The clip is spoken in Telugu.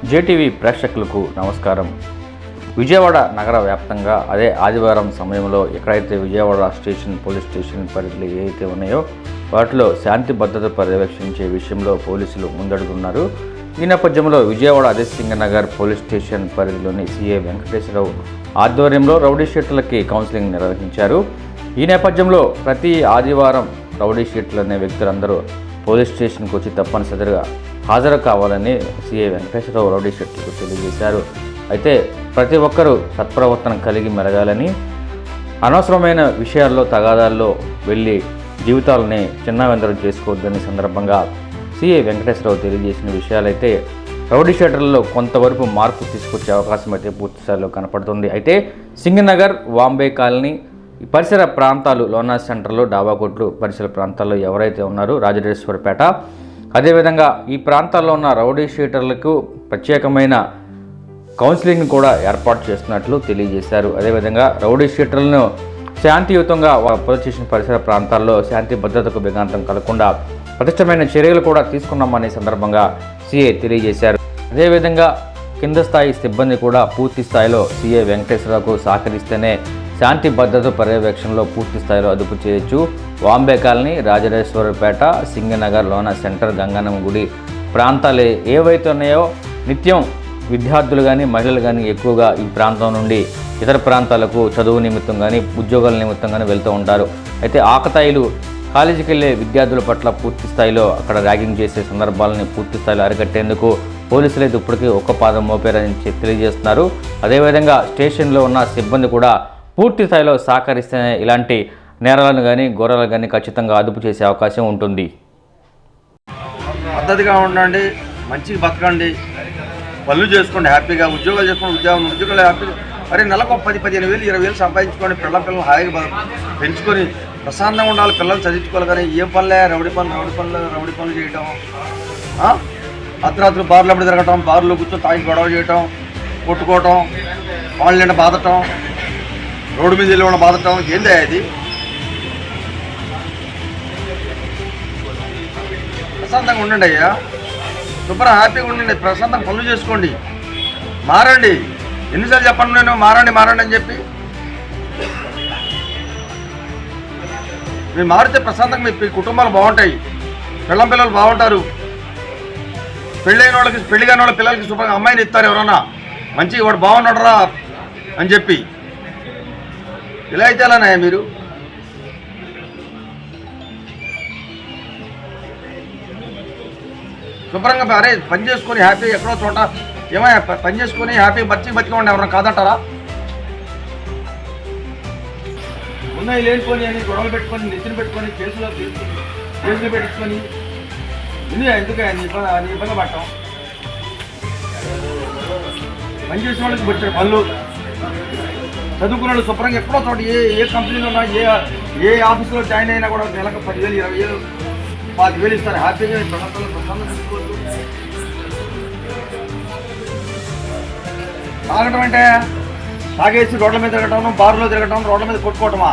జేటీవీ ప్రేక్షకులకు నమస్కారం. విజయవాడ నగర వ్యాప్తంగా అదే ఆదివారం సమయంలో ఎక్కడైతే విజయవాడ స్టేషన్ పోలీస్ స్టేషన్ పరిధిలో ఏవైతే ఉన్నాయో వాటిలో శాంతి భద్రత పర్యవేక్షించే విషయంలో పోలీసులు ముందడుగున్నారు. ఈ నేపథ్యంలో విజయవాడ అదేసింగనగర్ పోలీస్ స్టేషన్ పరిధిలోని సీఏ వెంకటేశ్వరరావు ఆధ్వర్యంలో రౌడీ షీటర్లకి కౌన్సిలింగ్ నిర్వహించారు. ఈ నేపథ్యంలో ప్రతి ఆదివారం రౌడీ షీటర్లు అనే వ్యక్తులందరూ పోలీస్ స్టేషన్కి వచ్చి తప్పనిసరిగా హాజరు కావాలని సీఏ వెంకటేశ్వరరావు రౌడీ షీటర్లకు తెలియజేశారు. అయితే ప్రతి ఒక్కరూ సత్ప్రవర్తన కలిగి మెరగాలని, అనవసరమైన విషయాల్లో తగాదాల్లో వెళ్ళి జీవితాలని చిన్నవెందరం చేసుకోవద్దని సందర్భంగా సీఏ వెంకటేశ్వరరావు తెలియజేసిన విషయాలైతే రౌడీ షీటర్లలో కొంతవరకు మార్పు తీసుకొచ్చే అవకాశం అయితే పూర్తి స్థాయిలో కనపడుతుంది. అయితే సింగనగర్, వాంబే కాలనీ పరిసర ప్రాంతాలు, లోనా సెంటర్లో, డాబాకొట్లు పరిసర ప్రాంతాల్లో ఎవరైతే ఉన్నారో రాజరాజేశ్వరపేట, అదేవిధంగా ఈ ప్రాంతాల్లో ఉన్న రౌడీ షీటర్లకు ప్రత్యేకమైన కౌన్సిలింగ్ కూడా ఏర్పాటు చేస్తున్నట్లు తెలియజేశారు. అదేవిధంగా రౌడీ షీటర్లను శాంతియుతంగా పోలీస్ స్టేషన్ పరిసర ప్రాంతాల్లో శాంతి భద్రతకు విఘాతం కలగకుండా పటిష్టమైన చర్యలు కూడా తీసుకున్నామనే సందర్భంగా సీఏ తెలియజేశారు. అదేవిధంగా కింద స్థాయి సిబ్బంది కూడా పూర్తి స్థాయిలో సీఏ వెంకటేశ్వరరావుకు సహకరిస్తేనే శాంతి భద్రత పర్యవేక్షణలో పూర్తి స్థాయిలో అదుపు చేయొచ్చు. వాంబే కాలనీ, రాజరాజేశ్వరపేట, సింగనగర్, లోనా సెంటర్, గంగన్నమ్మ గుడి ప్రాంతాలు ఏవైతే ఉన్నాయో నిత్యం విద్యార్థులు కానీ మహిళలు కానీ ఎక్కువగా ఈ ప్రాంతం నుండి ఇతర ప్రాంతాలకు చదువు నిమిత్తం కానీ ఉద్యోగాల నిమిత్తం కానీ వెళ్తూ ఉంటారు. అయితే ఆకతాయిలు కాలేజీకి వెళ్ళే విద్యార్థుల పట్ల పూర్తి స్థాయిలో అక్కడ ర్యాగింగ్ చేసే సందర్భాలని పూర్తి స్థాయిలో అరికట్టేందుకు పోలీసులు అయితే ఇప్పటికీ ఒక్క పాదం మోపారని తెలియజేస్తున్నారు. అదేవిధంగా స్టేషన్లో ఉన్న సిబ్బంది కూడా పూర్తి స్థాయిలో సహకరిస్తేనే ఇలాంటి నేరాలను కానీ ఘోరాలను కానీ ఖచ్చితంగా అదుపు చేసే అవకాశం ఉంటుంది. పద్ధతిగా ఉండండి, మంచిగా బతకండి, పనులు చేసుకోండి, హ్యాపీగా ఉద్యోగాలు చేసుకోండి, ఉద్యోగాలు హ్యాపీగా మరి నెలకు 10-15 వేలు 20 వేలు సంపాదించుకోండి, పిల్లలు హాయిగా పెంచుకొని ప్రశాంతంగా ఉండాలి. పిల్లలు చదివించుకోవాలి. కానీ ఏ పనులే రౌడీ పనులు చేయటం, అర్ధరాత్రులు బార్లు అప్పుడు తిరగటం, బార్లో కూర్చొని తాగి గొడవ చేయటం, కొట్టుకోవటం, వాళ్ళ నిండా బాధటం, రోడ్డు మీద వెళ్ళి బాధటం ఏంది అది? ప్రశాంతంగా ఉండండి అయ్యా, శుభ్రం హ్యాపీగా ఉండండి, ప్రశాంతంగా పనులు చేసుకోండి, మారండి. ఎన్నిసార్లు చెప్పండి నేను మారండి అని చెప్పి? మీరు మారితే ప్రశాంతంగా మీ కుటుంబాలు బాగుంటాయి, పిల్లలు బాగుంటారు. పెళ్ళైన వాళ్ళకి, పెళ్లి కాని వాళ్ళ పిల్లలకి శుభ్రంగా అమ్మాయిని ఇస్తారు ఎవరన్నా, మంచిగా వాడు బాగున్నాడరా అని చెప్పి. ఇలా అయితే అలానే మీరు శుభ్రంగా అరే పని చేసుకొని హ్యాపీ ఎక్కడో చోట ఏమయ్యా పని చేసుకొని హ్యాపీ బతికోండి, ఎవరైనా కాదంటారా? ఉన్నాయి లేనిపోని అని గొడవలు పెట్టుకొని, నెత్తిని పెట్టుకొని, కేసులు పెట్టించుకొని ఎందుకు నీ ఇబ్బంది పడటం? పని చేసిన వాళ్ళకి వచ్చే పనులు, చదువుకున్న వాళ్ళు శుభ్రంగా ఎక్కడో చోట ఏ కంపెనీలో ఉన్నా, ఏ ఆఫీస్లో జాయిన్ అయినా కూడా నెలకు 10,000, 20,000, 5,000 ఇస్తారు. హ్యాపీగా ప్రశాంతంగా తీసుకోవచ్చు. తాగటం అంటే తాగేసి రోడ్ల మీద తిరగటం, బార్లో తిరగటం, రోడ్ల మీద కొట్టుకోవటమా?